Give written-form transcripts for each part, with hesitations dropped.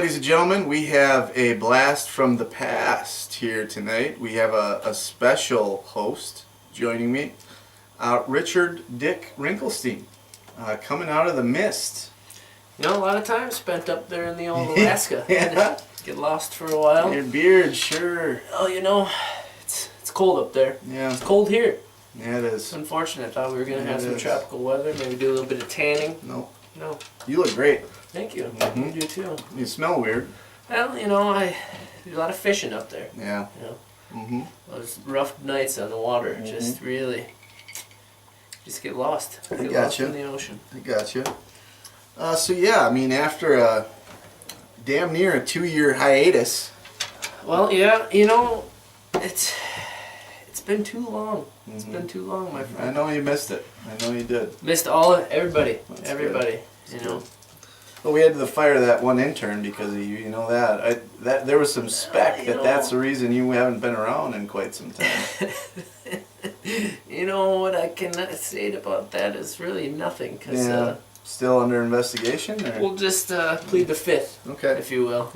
ladies and gentlemen, we have a blast from the past here tonight. We have a special host joining me, Richard Dick Rinkelstein, coming out of the mist. You know, a lot of time spent up there in the old Alaska. Yeah. Get lost for a while. Your beard, sure. Oh, you know, it's cold up there. Yeah. It's cold here. Yeah, it It's is. unfortunate. I thought we were going to Yeah, have it some is. tropical weather, maybe do a little bit of tanning. Nope. No. You look great. Thank you. Mhm. You do too. You smell weird. Well, you know, I do a lot of fishing up there. Yeah. You know, Mm-hmm. those rough nights on the water just really just get lost. Get lost gotcha. in the ocean. I gotcha. So yeah, I mean, after a damn near a 2-year hiatus. Well, yeah, you know, it's been too long. It's Mhm. been too long, my I friend. know you missed it. I know you did. Missed everybody. That's Everybody. good. You know. Well, we had to fire that one intern because of you. You know that. That there was some spec You know. that's the reason you haven't been around in quite some time. You know what I can say about that is really nothing, because Yeah. Still under investigation? Or? we'll just plead the fifth, Okay. if you will.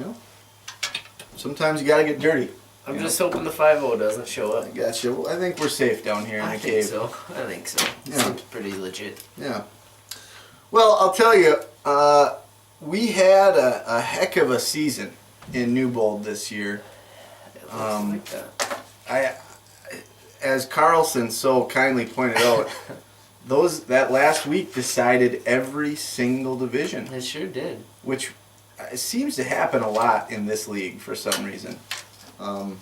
Sometimes you gotta get dirty. I'm Yeah. just hoping the 5-0 doesn't show up. I gotcha. Well, I think we're safe down here in I the think cave. so. I think so. Yeah. Seems pretty legit. Yeah. Well, I'll tell you, we had a heck of a season in Newbold this year. It looks like that. As Carlson so kindly pointed out, that last week decided every single division, It sure did. which seems to happen a lot in this league for some reason. Oh.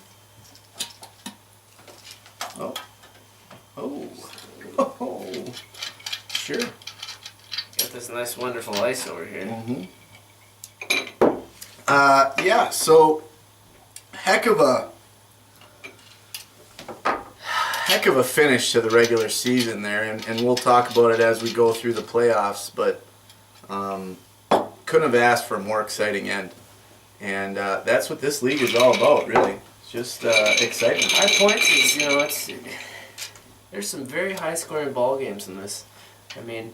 Sure. Got this nice, wonderful ice over here. Mm-hmm. Yeah, so heck of a finish to the regular season there, and we'll talk about it as we go through the playoffs, but couldn't have asked for a more exciting end. And that's what this league is all about, really. It's just excitement. High points is, you know, there's some very high-scoring ball games in this. I mean,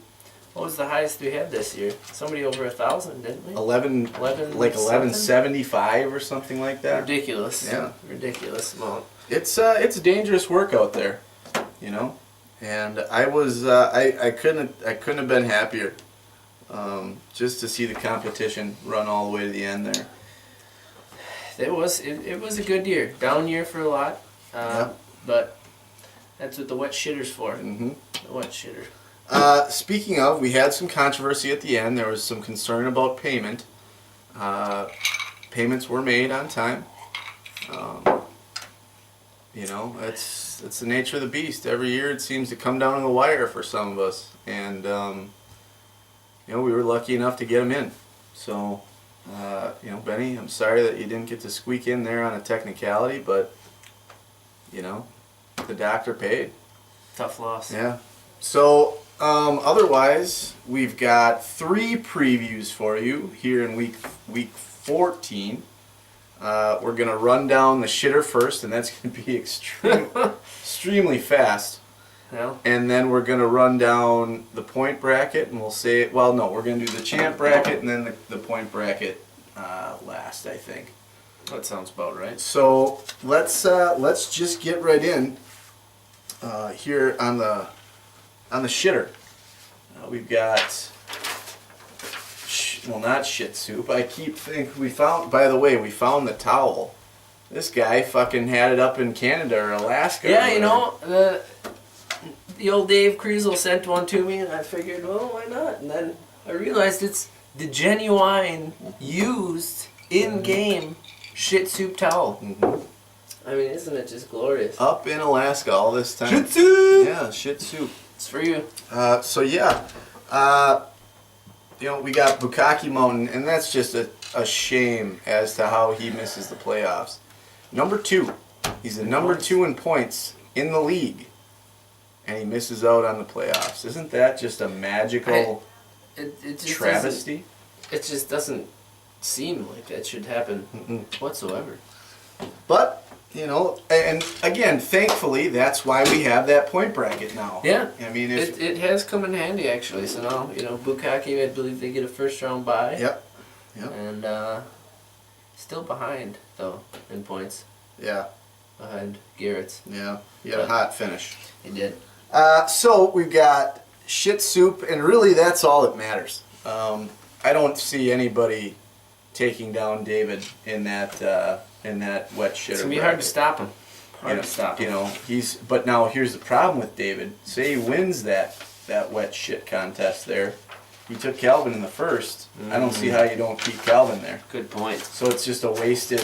what was the highest we had this year? Somebody over 1,000, didn't we? 11, like 1175 or something like that. Ridiculous. Yeah. Ridiculous amount. It's dangerous work out there, you know, and I was I couldn't have been happier, just to see the competition run all the way to the end there. It was a good year. Down year for a lot. Yeah. But that's what the wet shitter's for. Mm-hmm. The wet shitter. Speaking of, we had some controversy at the end. There was some concern about payment. Payments were made on time. You know, it's the nature of the beast. Every year it seems to come down to the wire for some of us, and you know, we were lucky enough to get them in. So, you know, Benny, I'm sorry that you didn't get to squeak in there on a technicality, but you know, the doctor paid. Tough loss. Yeah. So, otherwise, we've got 3 previews for you here in week 14. We're going to run down the shitter first, and that's going to be extremely fast. Well, And then we're going to run down the point bracket, and we'll say, well, no, we're going to do the champ bracket and then the point bracket last, I think. that sounds about right. So let's just get right in here on the shitter. We've got well, not shit soup. I keep thinking we found. By the way, we found the towel. This guy fucking had it up in Canada or Alaska. Yeah, or you know, the old Dave Kriesel sent one to me, and I figured, well, why not? And then I realized it's the genuine, used, in-game shit soup towel. Mhm. I mean, isn't it just glorious? Up in Alaska all this time. Shit soup! Yeah, shit soup. It's for you. So yeah, you know, we got Bukkake Mountain, and that's just a shame as to how he misses the playoffs. Number 2, he's the number 2 in points in the league, and he misses out on the playoffs. Isn't that just a magical It just travesty? It just doesn't seem like that should happen Mm-mm. whatsoever. But you know, and again, thankfully, that's why we have that point bracket now. Yeah. I mean, if It has come in handy, actually. So now, you know, Bukkake, I believe they get a first round bye. yep. And Still behind, though, in points. Yeah, Behind Garrett's. yeah. He had a hot finish. He did. So we've got shit soup, and really that's all that matters. I don't see anybody taking down David in that wet shitter. It's gonna be hard to stop him. But now here's the problem with David. Say he wins that wet shit contest there. He took Calvin in the first. I don't see how you don't keep Calvin there. Good point. So it's just a wasted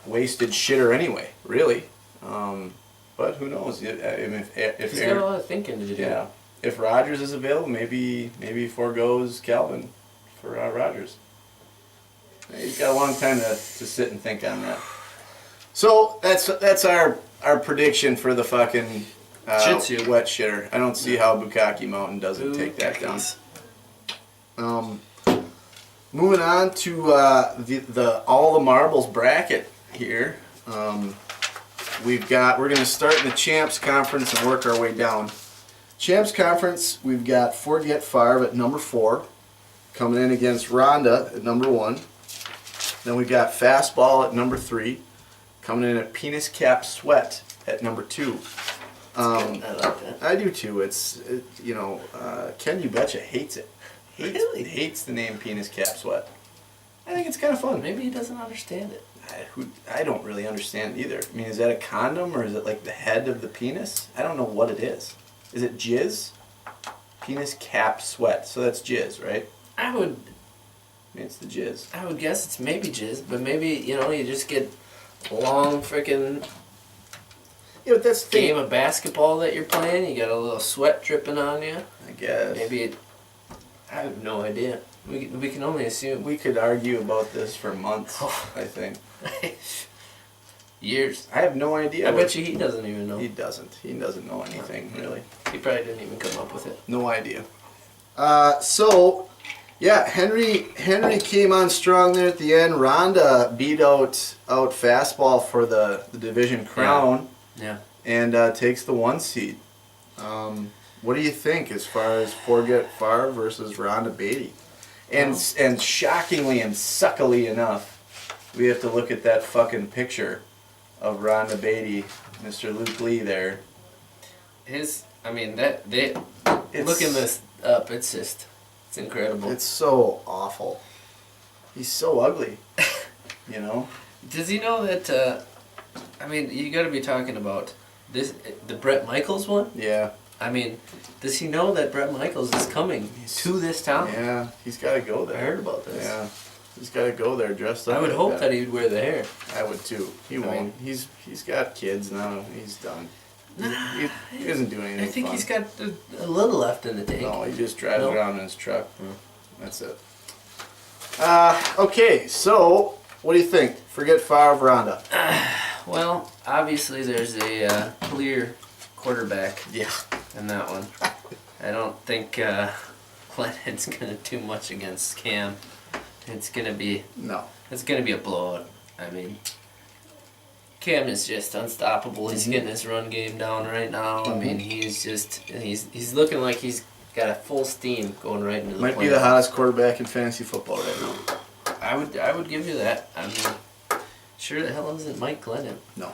shitter anyway, really. But who knows? If He's got a lot of thinking to do. yeah, if Rogers is available, maybe forgoes Calvin for Rogers. He's got a long time to sit and think on that. So that's our prediction for the fucking Shih-Tzu. wet shitter. I don't see how Bukkake Mountain doesn't take that down. Moving on to the all the marbles bracket here. We're going to start in the Champs Conference and work our way down. Champs Conference, we've got Forget Favre at number 4, coming in against Rhonda at number 1. Then we've got Fastball at number 3, coming in at Penis Cap Sweat at number 2. I like that. I do too. Ken You Betcha hates it. Really? Hates the name Penis Cap Sweat. I think it's kind of fun. Maybe he doesn't understand it. I don't really understand it either. I mean, is that a condom or is it like the head of the penis? I don't know what it is. Is it jizz? Penis Cap Sweat. So that's jizz, right? I would It's the jizz. guess it's maybe jizz, but maybe, you just get a long freaking Yeah, but that's the thing. game of basketball that you're playing. You got a little sweat dripping on you. I guess. Maybe I have no idea. We can only assume. We could argue about this for months, I think. Years. I have no idea. I bet you he doesn't even know. He doesn't. He doesn't know anything, really. He probably didn't even come up with it. No idea. Henry came on strong there at the end. Rhonda beat out Fastball for the division crown. Yeah. And takes the 1 seed. What do you think as far as Forget Favre versus Rhonda Beatty? And shockingly and suckily enough, we have to look at that fucking picture of Rhonda Beatty, Mr. Luke Lee there. Looking this up, it's incredible. It's so awful. He's so ugly. Does he know that, you gotta be talking about this, the Bret Michaels one? Yeah. Does he know that Bret Michaels is coming to this town? Yeah, he's got to go there. I heard about this. Yeah, he's got to go there dressed up. I would like hope that he'd wear the hair. I would too. He won't. He's got kids now. He's done. He doesn't do anything. I think fun. he's got a little left in the tank. No, he just drives Nope. around in his truck. That's it. Okay, so what do you think? Forget Favre, Rhonda. Well, obviously there's a clear quarterback Yeah. in that one. I don't think Glennon's gonna do much against Cam. It's gonna be a blowout. Cam is just unstoppable. He's getting his run game down right now. He's looking like he's got a full steam going right into the Might be the hottest quarterback in fantasy football right now. I would give you that. Sure the hell isn't Mike Glennon. No.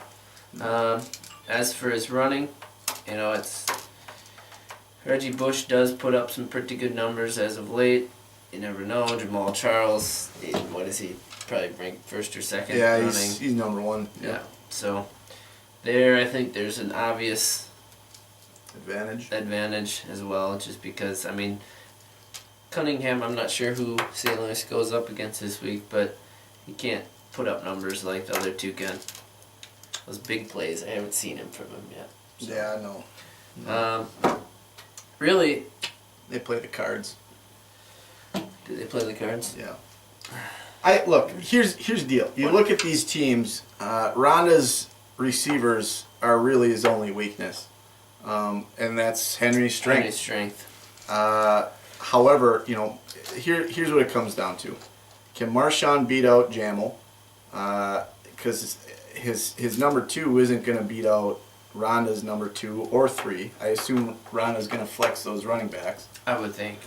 As for his running, it's Reggie Bush does put up some pretty good numbers as of late. You never know. Jamal Charles, what is he? Probably ranked first or second running. He's number 1. Yeah. So there, I think there's an obvious advantage as well, just because Cunningham, I'm not sure who St. Louis goes up against this week, but he can't put up numbers like the other two can. Those big plays, I haven't seen him from him yet. So. Yeah, I know. Really, They play the cards. do they play the cards? Yeah. Here's the deal. You look at these teams. Rhonda's receivers are really his only weakness, and that's Henry's strength. Henry's strength. However, here's what it comes down to: can Marshawn beat out Jamal? Because his number 2 isn't going to beat out Rhonda's number 2 or 3. I assume Rhonda's going to flex those running backs. I would think.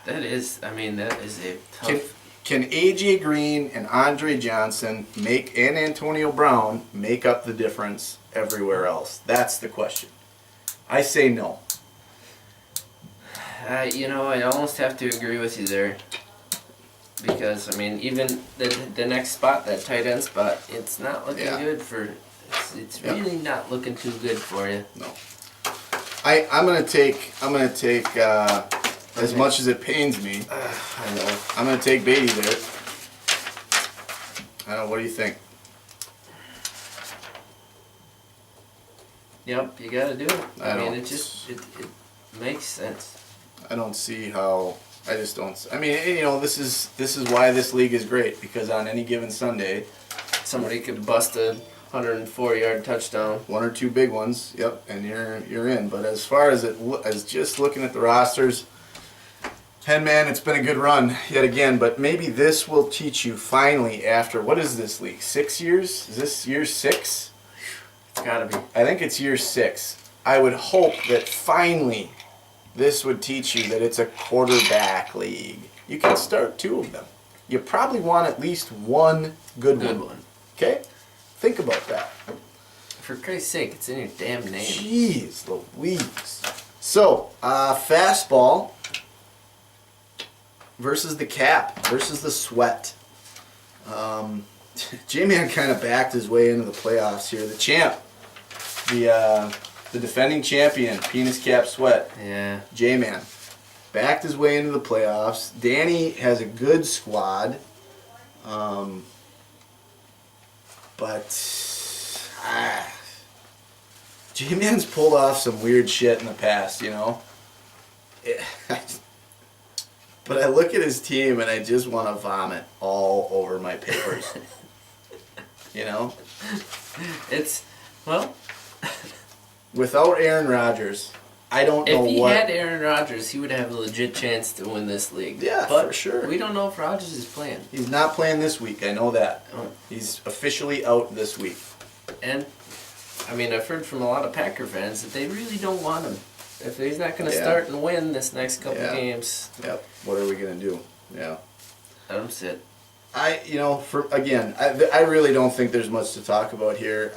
That is a tough. Can AJ Green and Andre Johnson and Antonio Brown make up the difference everywhere else? That's the question. I say no. I almost have to agree with you there. Because, even the next spot, that tight end spot, it's not looking good for... It's really not looking too good for you. No. I'm gonna take as much as it pains me. I know. I'm gonna take Beatty there. I don't know, what do you think? Yep, you gotta do it. It makes sense. I don't see how. I just don't. This is why this league is great, because on any given Sunday, somebody could bust a 104-yard touchdown. One or two big ones, yep, and you're in. But as far as as just looking at the rosters, man, it's been a good run yet again. But maybe this will teach you finally after, what is this league? 6 years? Is this year 6? It's gotta be. I think it's year 6. I would hope that finally this would teach you that it's a quarterback league. You can start 2 of them. You probably want at least one good one. Okay? Think about that. For Christ's sake, it's in your damn name. Jeez Louise. So, fastball versus the cap versus the sweat. J-Man kind of backed his way into the playoffs here. The champ, the defending champion, penis cap sweat. Yeah. J-Man backed his way into the playoffs. Danny has a good squad. But J-Man's pulled off some weird shit in the past, But I look at his team and I just want to vomit all over my papers. It's, well... Without Aaron Rodgers, I don't know what... If he had Aaron Rodgers, he would have a legit chance to win this league. Yeah, but for sure. We don't know if Rodgers is playing. He's not playing this week, I know that. Oh. He's officially out this week. And, I've heard from a lot of Packer fans that they really don't want him. If he's not going to start and win this next couple games... Yep. What are we going to do? Yeah. Let him sit. I really don't think there's much to talk about here.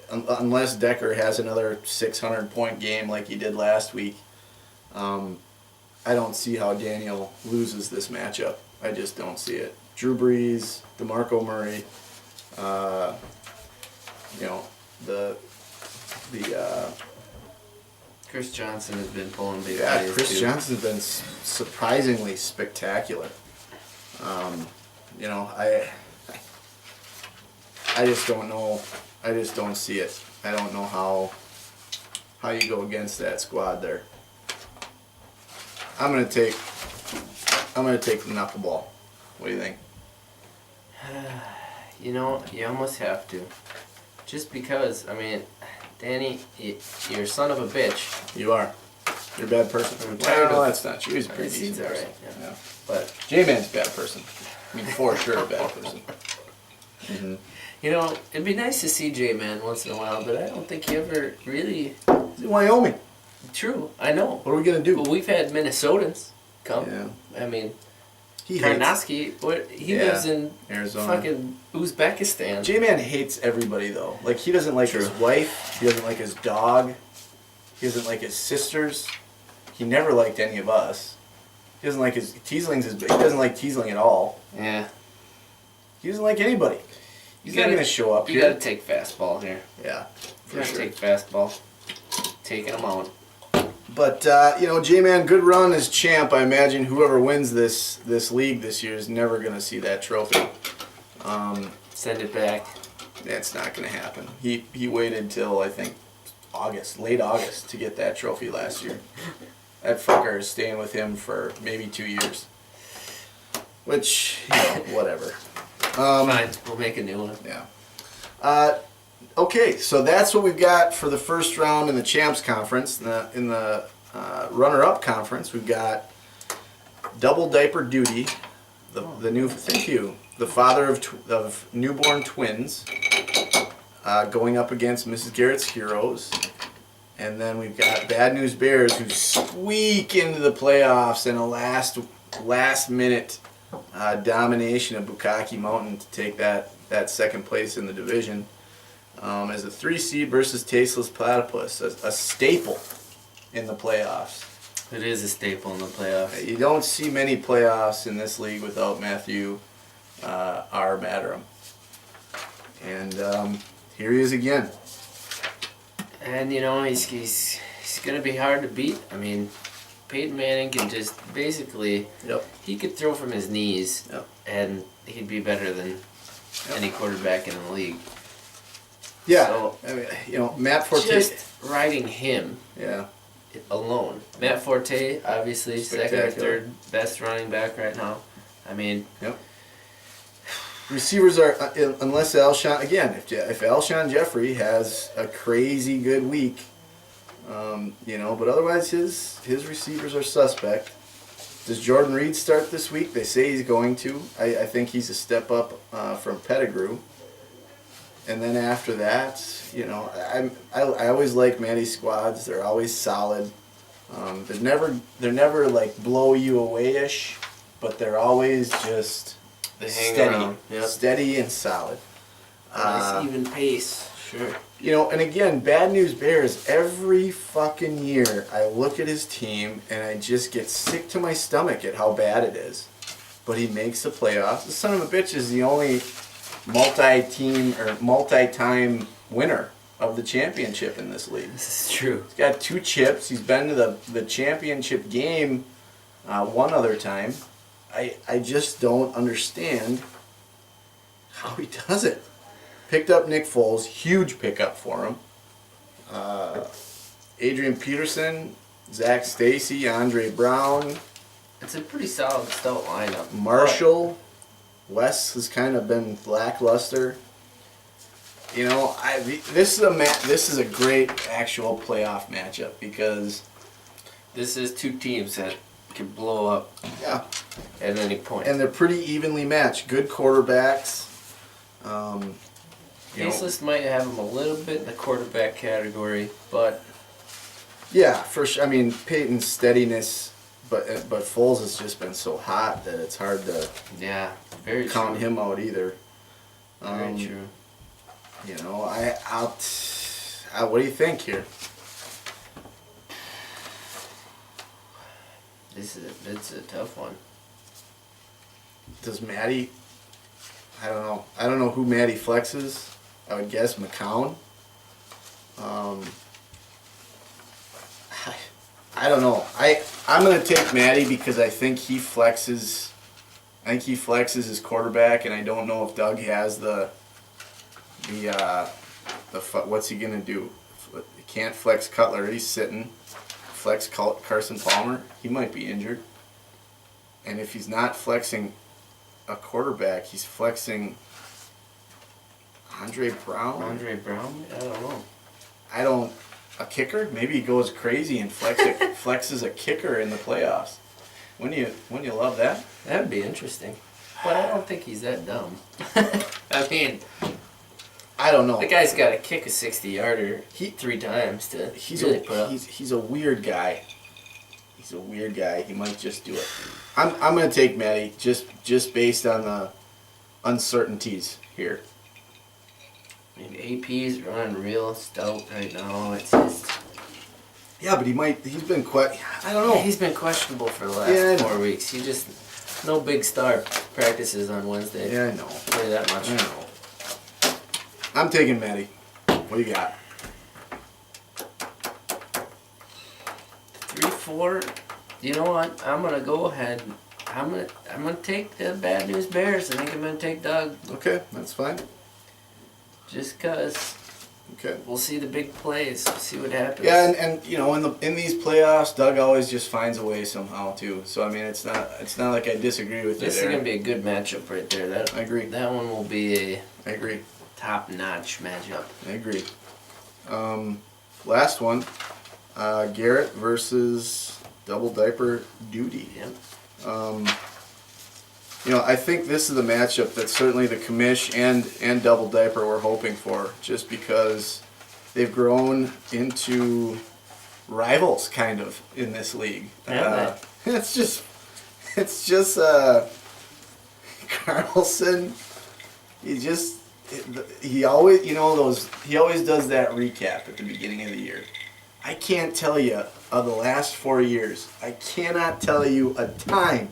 Unless Decker has another 600-point game like he did last week, I don't see how Daniel loses this matchup. I just don't see it. Drew Brees, DeMarco Murray, the Chris Johnson has been pulling big plays. Chris too. Johnson's been surprisingly spectacular. I just don't know. I just don't see it. I don't know how you go against that squad there. I'm gonna take the knuckleball. What do you think? You almost have to. Just because, Danny, you're a son of a bitch. You are. You're a bad person. I'm tired of... That's not true. He's a pretty decent person. Alright, Yeah. But J-Man's a bad person. For sure a bad person. Mm-hmm. It'd be nice to see J-Man once in a while, but I don't think he ever really... He's in Wyoming. True, I know. What are we going to do? Well, we've had Minnesotans come. Yeah. He Karnowski, he lives in Arizona. Fucking Uzbekistan. J-Man hates everybody, though. Like, he doesn't like his wife. He doesn't like his dog. He doesn't like his sisters. He never liked any of us. He doesn't like his... Teasling's he doesn't like Teasling at all. Yeah. He doesn't like anybody. He's not going to show up here. You got to take fastball here. Yeah, for sure. Take fastball. Taking him out. But, J-Man, good run as champ. I imagine whoever wins this league this year is never going to see that trophy. Send it back. That's not going to happen. He waited till, I think, late August to get that trophy last year. That fucker is staying with him for maybe 2 years. Which, whatever. Fine, we'll make a new one. Yeah. Okay, so that's what we've got for the first round in the Champs Conference. In the runner-up conference, we've got Double Diaper Duty, the new, thank you, the father of newborn twins, going up against Mrs. Garrett's Heroes, And then we've got Bad News Bears who squeak into the playoffs in a last minute domination of Bukkake Mountain to take that second place in the division. As a 3 seed versus Tasteless Platypus, a staple in the playoffs. It is a staple in the playoffs. You don't see many playoffs in this league without Matthew R. Matteram. And here he is again. And you know he's gonna be hard to beat. I mean, Peyton Manning can just basically he could throw from his knees and he'd be better than any quarterback in the league. Yeah, So, I mean, you know, Matt Forte. Just riding him Yeah. alone. Matt Forte, obviously second or Spectacular. third best running back right now. I mean, Receivers are, unless Alshon, again, if Alshon Jeffrey has a crazy good week, you know, but otherwise his receivers are suspect. Does Jordan Reed start this week? They say he's going to. I think he's a step up from Pettigrew. And then after that, you know, I always like Matty's squads. They're always solid. They're never like blow you away-ish, but they're always just they hang steady, around. Yep. steady and solid. Nice even pace. Sure. You know, and again, Bad News Bears, every fucking year I look at his team and I just get sick to my stomach at how bad it is. But he makes the playoffs. The son of a bitch is the only multi-team or multi-time winner of the championship in this league. This is true. He's got 2 chips. He's been to the championship game one other time. I just don't understand how he does it. Picked up Nick Foles, huge pickup for him. Adrian Peterson, Zach Stacy, Andre Brown, It's a pretty solid stout lineup. Marshall. Wes has kind of been lackluster. You know, this is a great actual playoff matchup because This is two teams that can blow up at any point. and they're pretty evenly matched. Good quarterbacks. Faceless might have him a little bit in the quarterback category, but Yeah, for sure. I mean, Peyton's steadiness, but Foles has just been so hot that it's hard to yeah, very count true. him out either. Very true. You know, what do you think here? It's a tough one. Does Matty? I don't know. I don't know who Matty flexes. I would guess McCown. I don't know. I'm gonna take Matty because I think he flexes. I think he flexes his quarterback, and I don't know if Doug has what's he gonna do? He can't flex Cutler. He's sitting. Flex Carson Palmer. He might be injured. And if he's not flexing a quarterback, he's flexing Andre Brown. Andre Brown? I don't know. A kicker? Maybe he goes crazy and flexes a kicker in the playoffs. Wouldn't you love that? That'd be interesting. But I don't think he's that dumb. I mean, I don't know. the guy's got to kick a 60-yarder 3 times to really put up. He's a weird guy. He's a weird guy. He might just do it. I'm gonna take Matty just based on the uncertainties here. I mean, AP's running real stout right now. It's just... Yeah, but he's been quite. I don't know. Yeah, he's been questionable for the last I 4 weeks. He just... No big star practices on Wednesday. Yeah, I know. Play that much. I know. I'm taking Matty. What do you got? 3-4. You know what? I'm gonna go ahead. I'm gonna take the Bad News Bears. I think I'm gonna take Doug. Okay, that's fine. Just cause Okay. we'll see the big plays. See what happens. Yeah, and you know, in these playoffs, Doug always just finds a way somehow too. So I mean, it's not like I disagree with you This is there. gonna be a good matchup right there. I agree. That one will be a I agree. top-notch matchup. I agree. Last one, Garrett versus Double Diaper Duty. Yep. You know, I think this is the matchup that certainly the commish and Double Diaper were hoping for, just because they've grown into rivals kind of in this league. Yeah, It's just Carlson. He always he always does that recap at the beginning of the year. I can't tell you of the last 4 years. I cannot tell you a time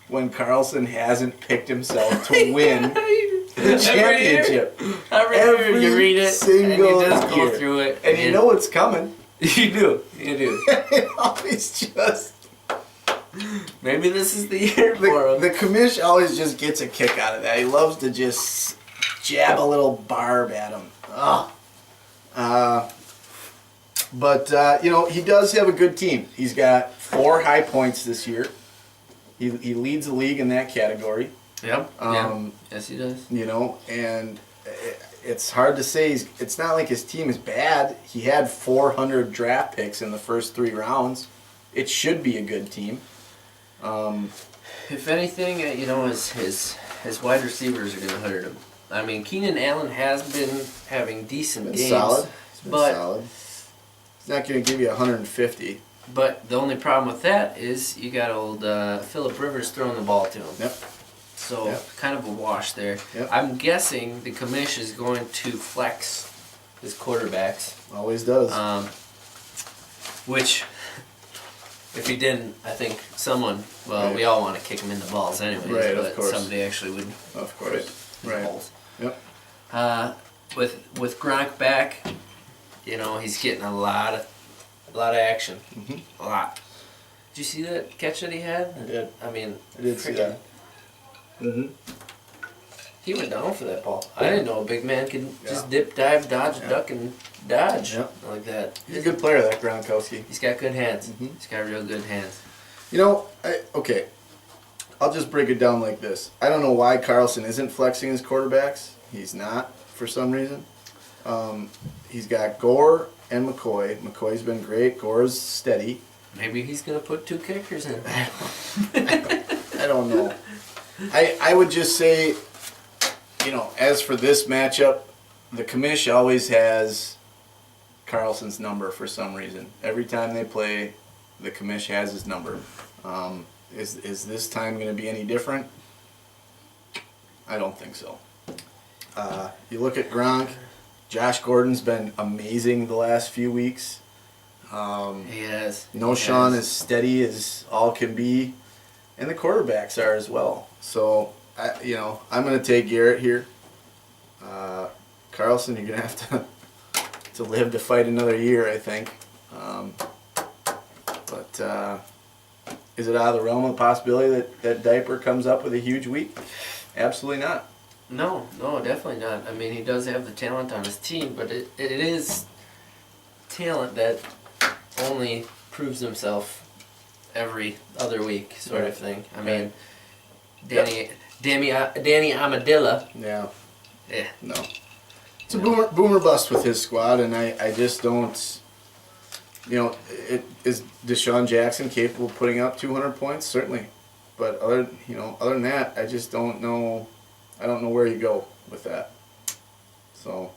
when Carlson hasn't picked himself to win the championship. Every year you read it and you just go year. through it. And you know it's coming. You do. It always just... Maybe this is the year for him. The commish always just gets a kick out of that. He loves to just jab a little barb at him. But he does have a good team. He's got 4 high points this year. He leads the league in that category. Yep. Yes, he does. And it's hard to say. It's not like his team is bad. He had 400 draft picks in the first 3 rounds. It should be a good team. If anything, his wide receivers are going to hurt him. I mean, Keenan Allen has been having decent games. Solid. Solid. He's not going to give you 150. But the only problem with that is you got old Phillip Rivers throwing the ball to him. Yep. So kind of a wash there. Yep. I'm guessing the commish is going to flex his quarterbacks. Always does. Which, if he didn't, I think we all want to kick him in the balls anyways. Right, but of course. somebody actually would. Of course. Right. Balls. Yep. With Gronk back, he's getting a lot of action. Mm-hmm. A lot. Did you see that catch that he had? I did. I mean, I did see that. Mm-hmm. He went down for that ball. I didn't know a big man could just dip, dive, dodge, Yeah. duck, and dodge Yeah. like that. He's a good player, that Gronkowski. He's got good hands. Mm-hmm. He's got real good hands. Okay. I'll just break it down like this. I don't know why Carlson isn't flexing his quarterbacks. He's not, for some reason. He's got Gore and McCoy. McCoy's been great. Gore's steady. Maybe he's going to put 2 kickers in. I don't know. I would just say, as for this matchup, the commish always has Carlson's number for some reason. Every time they play, the commish has his number. Is this time going to be any different? I don't think so. You look at Gronk. Josh Gordon's been amazing the last few weeks. He has. Sean is steady as all can be, and the quarterbacks are as well. So I'm going to take Garrett here. Carlson, you're going to have to live to fight another year, I think. But is it out of the realm of possibility that Diaper comes up with a huge week? Absolutely not. No, definitely not. I mean, he does have the talent on his team, but it is talent that only proves himself every other week, sort of thing. I mean, Danny Amadilla. Yeah. Yeah. No. It's a boomer bust with his squad, and I just don't. Is Deshaun Jackson capable of putting up 200 points? Certainly, but other than that, I just don't know. I don't know where you go with that. So,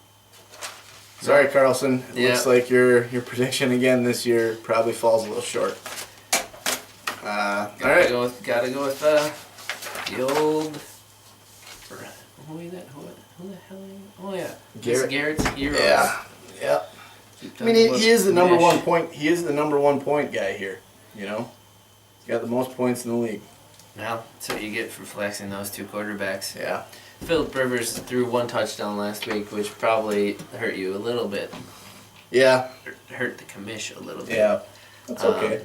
sorry, Carlson. It looks like your prediction again this year probably falls a little short. All right. Gotta go with the old. Who the hell? Oh yeah, Garrett's Heroes. Yeah. I mean, he is the number 1 point. He is the number 1 point guy here. He's got the most points in the league. Well, that's what you get for flexing those 2 quarterbacks. Yeah. Phillip Rivers threw 1 touchdown last week, which probably hurt you a little bit. Yeah. Hurt the commish a little bit. Yeah. That's okay.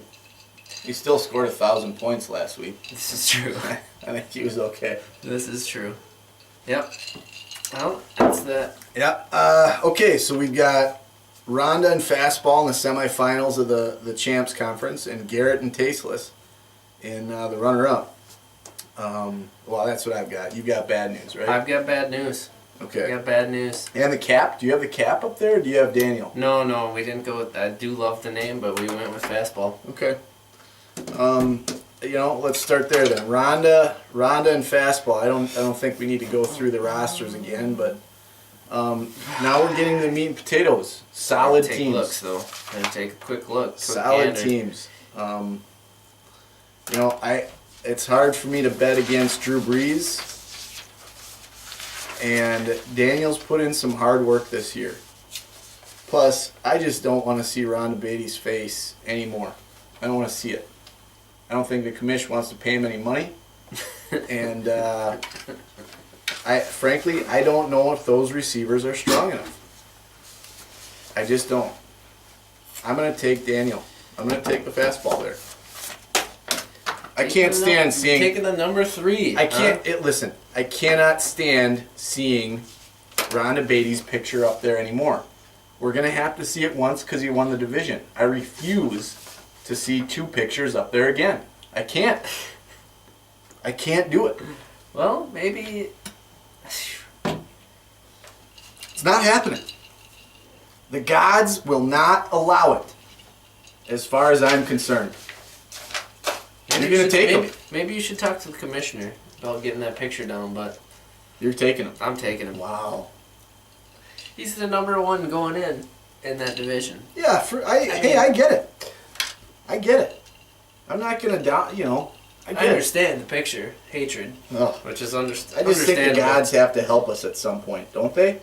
He still scored 1,000 points last week. This is true. I think he was okay. This is true. Yep. Well, that's that. Yeah. Okay, so we've got Rhonda and Fastball in the semifinals of the Champs Conference, and Garrett and Tasteless in the runner-up. Well, that's what I've got. You've got bad news, right? I've got bad news. Okay. I got bad news. And the cap? Do you have the cap up there, or do you have Daniel? No, we didn't go with that. I do love the name, but we went with Fastball. Okay. Let's start there then. Rhonda and Fastball. I don't think we need to go through the rosters again, but Now we're getting the meat and potatoes. Solid Take teams. looks though. Gonna take a quick look. Quick Solid gander. teams. You know, it's hard for me to bet against Drew Brees. And Daniel's put in some hard work this year. Plus, I just don't want to see Rhonda Beatty's face anymore. I don't want to see it. I don't think the commission wants to pay him any money. And frankly, I don't know if those receivers are strong enough. I just don't. I'm going to take Daniel. I'm going to take the fastball there. I can't stand seeing... Taking the number 3. I can't... Listen, I cannot stand seeing Rhonda Beatty's picture up there anymore. We're going to have to see it once because he won the division. I refuse to see 2 pictures up there again. I can't. I can't do it. Well, maybe... It's not happening. The gods will not allow it, as far as I'm concerned. You're going to take him. Maybe you should talk to the commissioner about getting that picture down, but... You're taking him. I'm taking him. Wow. He's the number 1 going in that division. Yeah, I get it. I get it. I'm not going to doubt, you know. I understand the picture. Hatred. Oh. Which is I just think the gods have to help us at some point, don't they?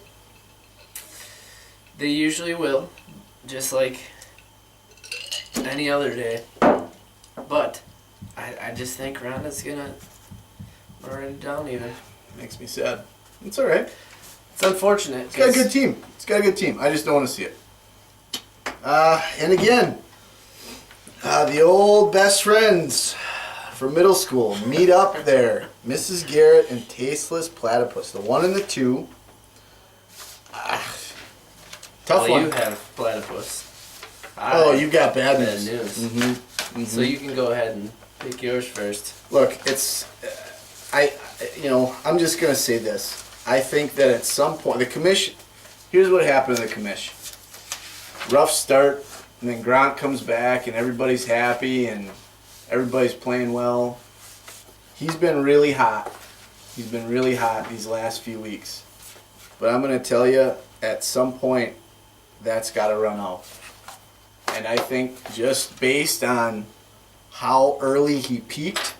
They usually will. Just like any other day. But I just think Rhonda's gonna run it down even. Makes me sad. It's all right. It's unfortunate. It's got a good team. It's got a good team. I just don't want to see it. And again, the old best friends from middle school meet up there. Mrs. Garrett and Tasteless Platypus. The 1 and the 2. Tough one. You have platypus. You got bad news. Mm-hmm. Mm-hmm. So you can go ahead and pick yours first. Look, it's, I'm just going to say this. I think that at some point, the commission, here's what happened to the commission. Rough start, and then Grant comes back, and everybody's happy, and everybody's playing well. He's been really hot. He's been really hot these last few weeks. But I'm going to tell you, at some point, that's got to run out. And I think just based on how early he peaked,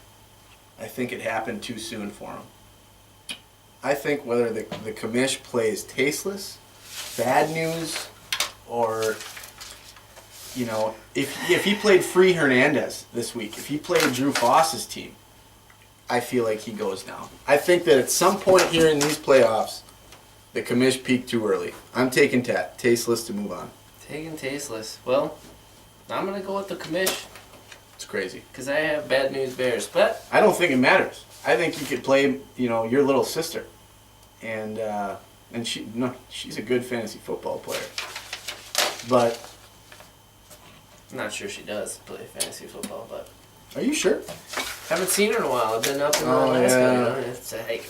I think it happened too soon for him. I think whether the commish plays tasteless, bad news, or, you know, if he played Free Hernandez this week, if he played Drew Foss's team, I feel like he goes down. I think that at some point here in these playoffs, the commish peaked too early. I'm taking tasteless to move on. Taking tasteless. Well, I'm going to go with the commish. It's crazy. Because I have bad news bears. But I don't think it matters. I think you could play, you know, your little sister. And she's a good fantasy football player. But I'm not sure she does play fantasy football, but are you sure? haven't seen her in a while. I've been up in Alaska, you know. It's a, hey,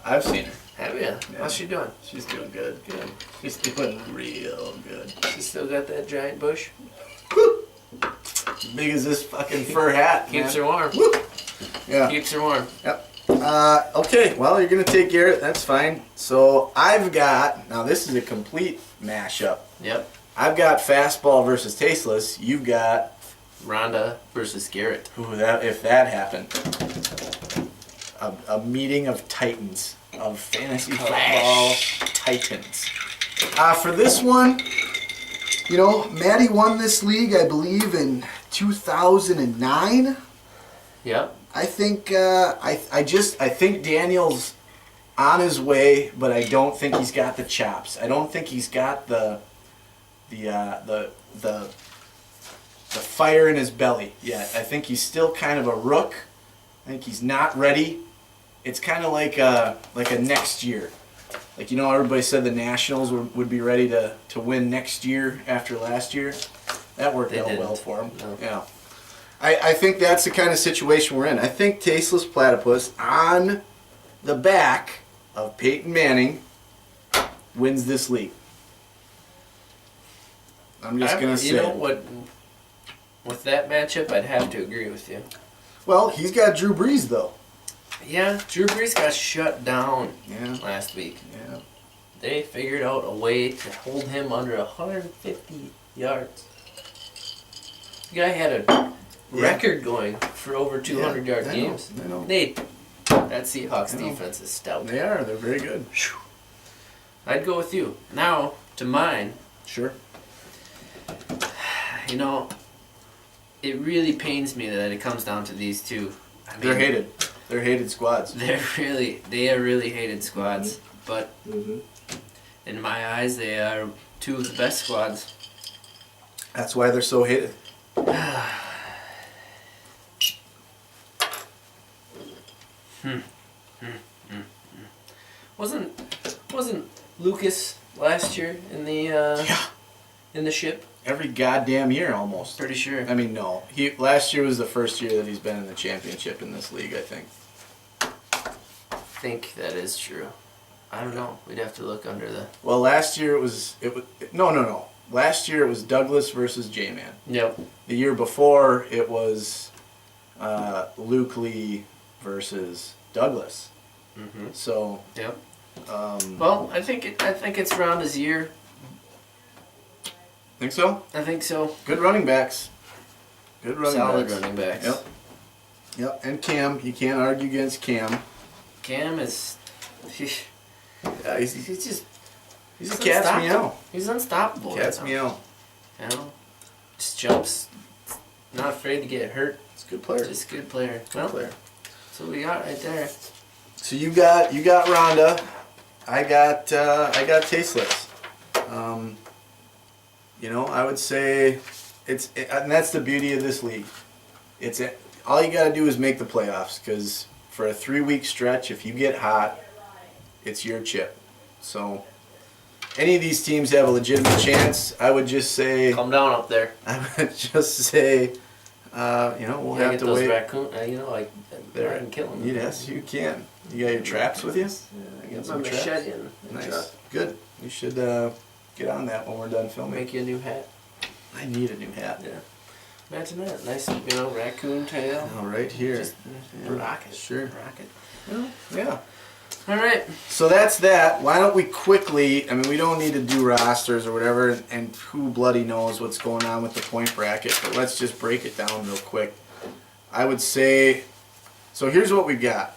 I've seen her. have you? Yeah. How's she doing? She's doing good. Good. She's doing real good. She still got that giant bush? As big as this fucking fur hat. Keeps man. her warm. Woo! Yeah. Keeps her warm. Yep. Okay, well, you're going to take Garrett. That's fine. So I've got, now this is a complete mashup. Yep. I've got fastball versus tasteless. You've got Rhonda versus Garrett. Ooh, if that happened, a meeting of titans, of fantasy football titans. For this one, you know, Maddie won this league, I believe, in 2009. Yep. I think I think Daniel's on his way, but I don't think he's got the chops. I don't think he's got the fire in his belly yet. I think he's still kind of a rook. I think he's not ready. It's kind of like a next year. Like, you know, everybody said the Nationals would be ready to win next year after last year. That worked out well for him. No. Yeah. I think that's the kind of situation we're in. I think Tasteless Platypus on the back of Peyton Manning wins this league. I'm just going to say. You know what? With that matchup, I'd have to agree with you. Well, he's got Drew Brees, though. Yeah, Drew Brees got shut down Yeah. last week. Yeah. they figured out a way to hold him under 150 yards. The guy had a record going for over 200-yard games. I know. Nate, that Seahawks I know. defense is stout. They are. They're very good. I'd go with you. Now, to mine. Sure. You know, it really pains me that it comes down to these two. I mean, They're hated. They're hated squads. They are really hated squads. But in my eyes, they are two of the best squads. That's why they're so hated. Wasn't Lucas last year in the in the ship? Every goddamn year, almost. Pretty sure. I mean, no. Last year was the first year that he's been in the championship in this league, I think. I think that is true. I don't know. We'd have to look under the. Well, last year it was no. Last year it was Douglas versus J-Man. Yep. The year before it was Luke Lee versus Douglas. Mm-hmm. So. Yep. Well, I think it's Ronda's year. Think so? I think so. Good running backs. Good running Solid backs. running backs. Yep. Yep. And Cam, you can't argue against Cam. Cam is. Yeah, he's He's a cat's unstoppable. meow. He's unstoppable. Cat's right meow. now. You know, just jumps. Not afraid to get hurt. It's a good player. Just a good player. Good player. That's what we got right there. So you got Rhonda. I got Tasteless. I would say and that's the beauty of this league. All you got to do is make the playoffs, because for a 3-week stretch, if you get hot, it's your chip. So any of these teams have a legitimate chance. I would just say Calm down up there. we'll have Get to those wait. raccoon. I can kill them. Yes, you can. You got your traps with you? I got got some my traps? machete in the truck. Nice. Good. You should get on that when we're done filming. Make you a new hat. I need a new hat. Yeah. Imagine that. Nice, raccoon tail. Oh, right here. Just Yeah, rocket. sure. Rocket. Yeah. All right. So that's that. Why don't we quickly, we don't need to do rosters or whatever, and who bloody knows what's going on with the point bracket, but let's just break it down real quick. I would say, so here's what we got.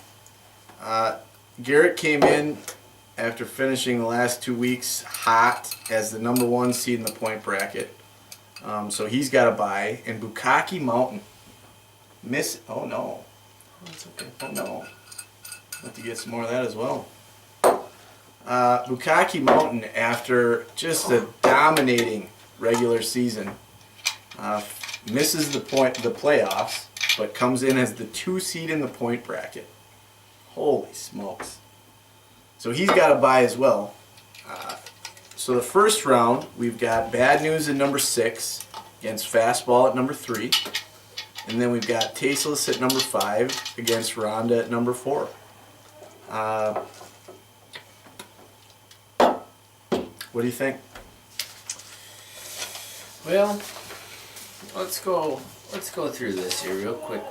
Garrett came in after finishing the last 2 weeks hot as the number 1 seed in the point bracket. So he's got a bye. And Bukkake Mountain. Oh no. That's okay. Oh no. Have to get some more of that as well. Bukkake Mountain, after just a dominating regular season, misses the playoffs, but comes in as the 2 seed in the point bracket. Holy smokes. So he's got a bye as well. So the first round, we've got Bad News at number 6 against Fastball at number 3. And then we've got Tasteless at number 5 against Rhonda at number 4. What do you think? Well, let's go through this here real quick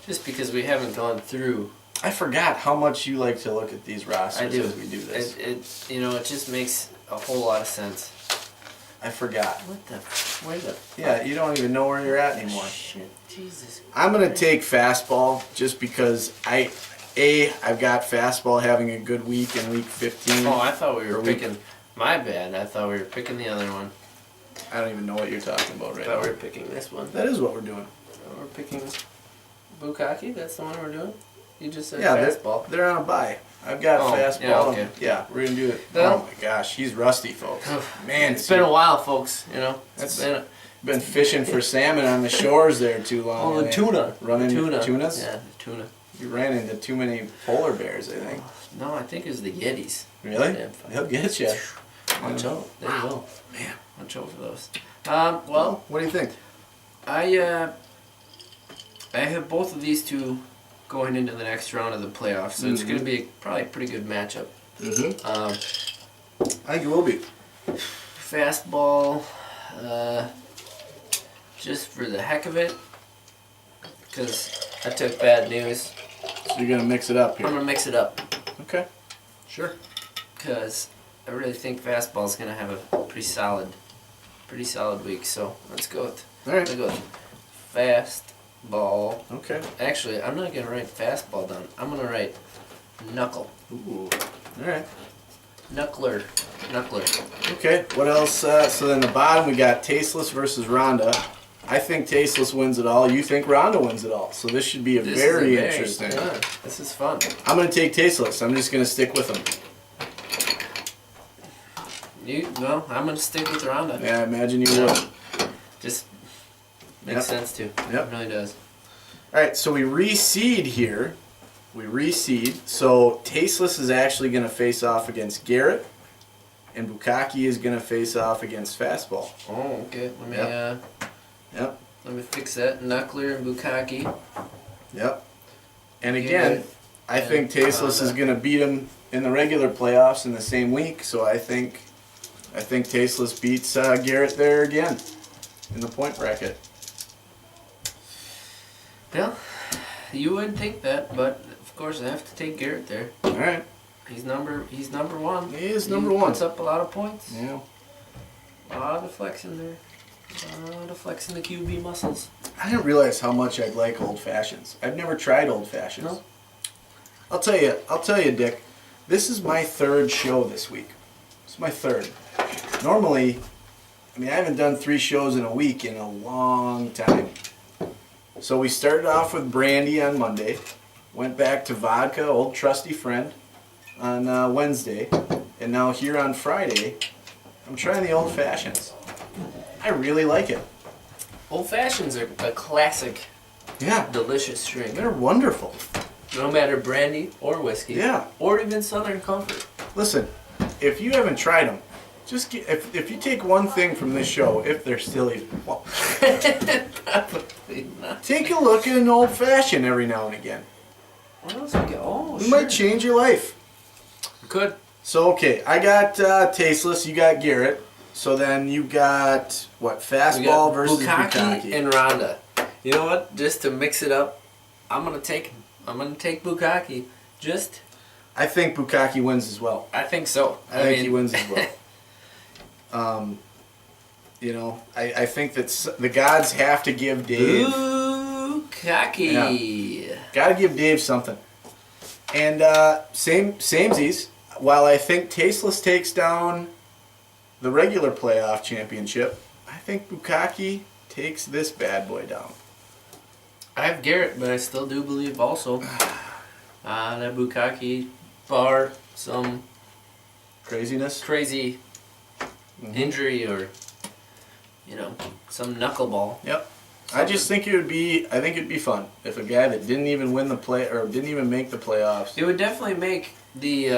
just because we haven't gone through. I forgot how much you like to look at these rosters I do. as we do this. It just makes a whole lot of sense. I forgot. Where the? Yeah, you don't even know where you're at anymore. Shit, Jesus. I'm gonna take Fastball just because I've got Fastball having a good week in week 15. Oh, I thought we were Or week- picking. My bad. I thought we were picking the other one. I don't even know what you're talking about I right thought now. we were picking this one. That is what we're doing. We're picking Bukkake. That's the one we're doing. You just said Yeah, fastball. they're on a bye. I've got Oh, Fastball. yeah, okay. Yeah, we're gonna do it. Well- Oh my gosh, he's rusty, folks. Man, It's been a while, folks. It's That's- been been fishing for salmon on the shores there too long. the eh? tuna. Running tuna. tunas? Yeah, the tuna. You ran into too many polar bears, I think. No, I think it was the Yetis. Really? Yeah, They'll get you. Watch out. They will. Man. Watch out for those. Well, What do you think? I have both of these two going into the next round of the playoffs, so it's going to be probably a pretty good matchup. Mm-hmm. Um, I think it will be. Fastball, just for the heck of it, because I took Bad News. So you're gonna mix it up I'm here. gonna mix it up, Okay. Sure. because I really think fastball's gonna have a pretty solid week. So let's go with. All right. Let's go with fastball. Okay. Actually, I'm not gonna write fastball down. I'm gonna write knuckle. Ooh. All right. Knuckler. Okay. What else? So then the bottom we got Tasteless versus Rhonda. I think Tasteless wins it all. You think Rhonda wins it all. So this should be very interesting. Yeah, this is fun. I'm going to take Tasteless. I'm just going to stick with him. I'm gonna stick with Rhonda. Yeah, I imagine you would. Just makes sense too. Yep. It really does. All right, so we reseed here. So Tasteless is actually going to face off against Garrett, and Bukaki is going to face off against Fastball. Oh, okay. Yep. Let me fix that. Knuckler and Bukaki. Yep. And again, I think and Tasteless is Rhonda. going to beat him in the regular playoffs in the same week. So I think Tasteless beats Garrett there again in the point bracket. Well, you wouldn't think that, but of course I have to take Garrett there. All right. He's number one. He is number one. Puts up a lot of points. Yeah. A lot of flexing there. A lot of flexing the QB muscles. I didn't realize how much I'd like old fashions. I've never tried old fashions. No. I'll tell you, Dick. This is my third show this week. It's my third. Normally, I haven't done 3 shows in a week in a long time. So we started off with brandy on Monday, went back to vodka, old trusty friend, on Wednesday, and now here on Friday, I'm trying the old fashions. I really like it. Old fashions are a classic, Yeah, delicious drink. they're wonderful. No matter brandy or whiskey. Yeah. Or even Southern Comfort. Listen, if you haven't tried them, just if you take one thing from this show, if they're still even, well, Probably not. take a look at an old fashioned every now and again. What else we got? Oh, It sure. might change your life. Could. So okay, I got Tasteless, you got Garrett. So then you got what? We Fastball got versus Bukaki Bukaki. and Rhonda. You know what? Just to mix it up, I'm gonna take Bukaki. I think Bukaki wins as well. I think so. I think he wins as well. I think that the gods have to give Dave. Bukaki. Got to give Dave something. And samesies. While I think Tasteless takes down the regular playoff championship, I think Bukaki takes this bad boy down. I have Garrett, but I still do believe also that Bukaki, bar some Craziness. crazy injury or some knuckleball. Yep. I just think it'd be fun if a guy that didn't even win the didn't even make the playoffs It would definitely make the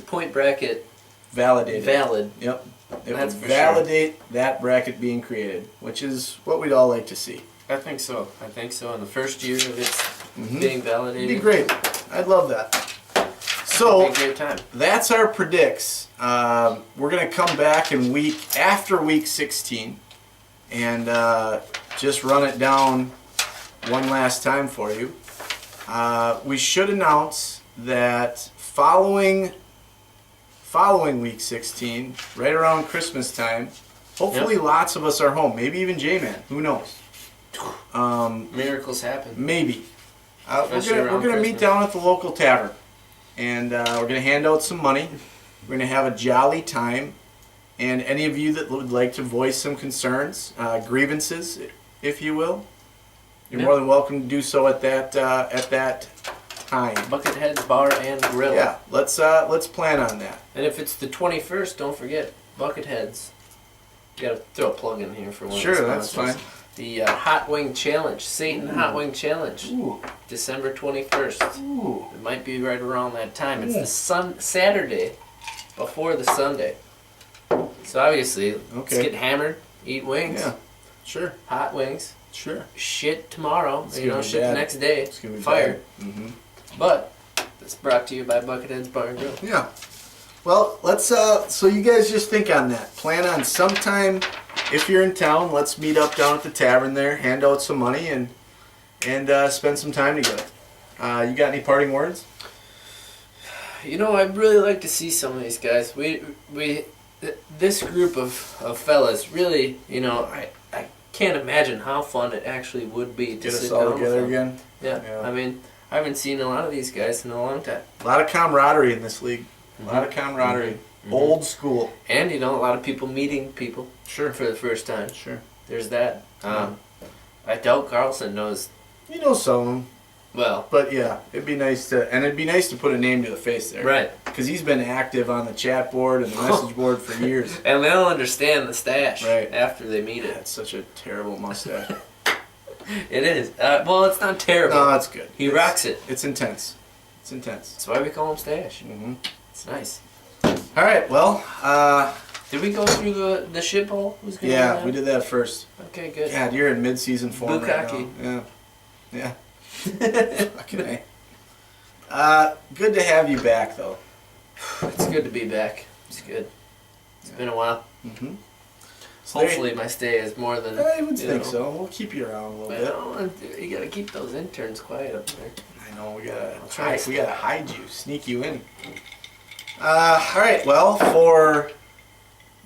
point bracket validated. valid. Yep. It That's would for validate that bracket being created, which is what we'd all like to see. I think so. In the first year of its being It'd validated. be great. I'd love that. It'd So be a great time. that's our predicts. We're gonna come back in after week 16 and just run it down one last time for you. We should announce that following week 16, right around Christmas time, hopefully lots of us are home. Maybe even J-Man. Who knows? Miracles happen. Maybe. Especially We're around gonna meet Christmas. down at the local tavern, and we're gonna hand out some money. We're gonna have a jolly time, and any of you that would like to voice some concerns, grievances, if you will, you're more than welcome to do so at that time. Buckethead's Bar and Grill. Yeah, let's plan on that. And if it's the 21st, don't forget Buckethead's. You gotta throw a plug in here for one. Sure, of the that's sponsors. fine. The Hot Wing Challenge, Satan Hot Wing Challenge, Ooh, December 21st. ooh. It might be right around that time. It's Ooh. the Saturday before the Sunday. So obviously, let's Okay. get hammered, eat wings, Yeah, sure, hot wings, sure. shit tomorrow, It's gonna be shit bad. the next day, It's gonna be fire. Mm-hmm. But it's brought to you by Buckethead's Bar and Grill. Yeah. Well, let's so you guys just think on that. Plan on sometime if you're in town, let's meet up down at the tavern there, hand out some money and spend some time together. You got any parting words? I'd really like to see some of these guys. This group of fellas really, I can't imagine how fun it actually would be to Get us sit all down with together them. again. Yeah. Yeah. I mean, I haven't seen a lot of these guys in a long time. A lot of camaraderie in this league. A lot of camaraderie. Mhm. Old school. And, a lot of people meeting people Sure. for the first time. Sure. There's that. I doubt Carlson knows, You know some of them. well, But yeah, it'd be nice to put a name to the face there. right. Because he's been active on the chat board and the message board for years. And they'll understand the stash Right. after they meet it. That's such a terrible mustache. It is. Well, it's not terrible. No, that's good. He rocks it. It's intense. It's intense. That's why we call him Stash. Mm-hmm. It's nice. All right. Well, Did we go through the ship hole? Who's gonna yeah, win we that? did that first. Okay, good. God, you're in mid-season form right Bukkake. now. Yeah. Yeah. Fucking A. Good to have you back, though. It's good to be back. It's good. It's been a while. Mm-hmm. Hopefully my stay is more than. I would you think know. so. We'll keep you around a little bit. Well, you gotta keep those interns quiet up there. I know we I'll try gotta to we gotta hide you, sneak you in. All right. Well, for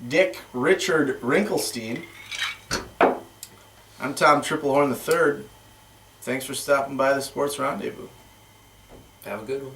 Dick Richard Wrinklestein, I'm Tom Triplehorn III. Thanks for stopping by the Sports Rendezvous. Have a good one.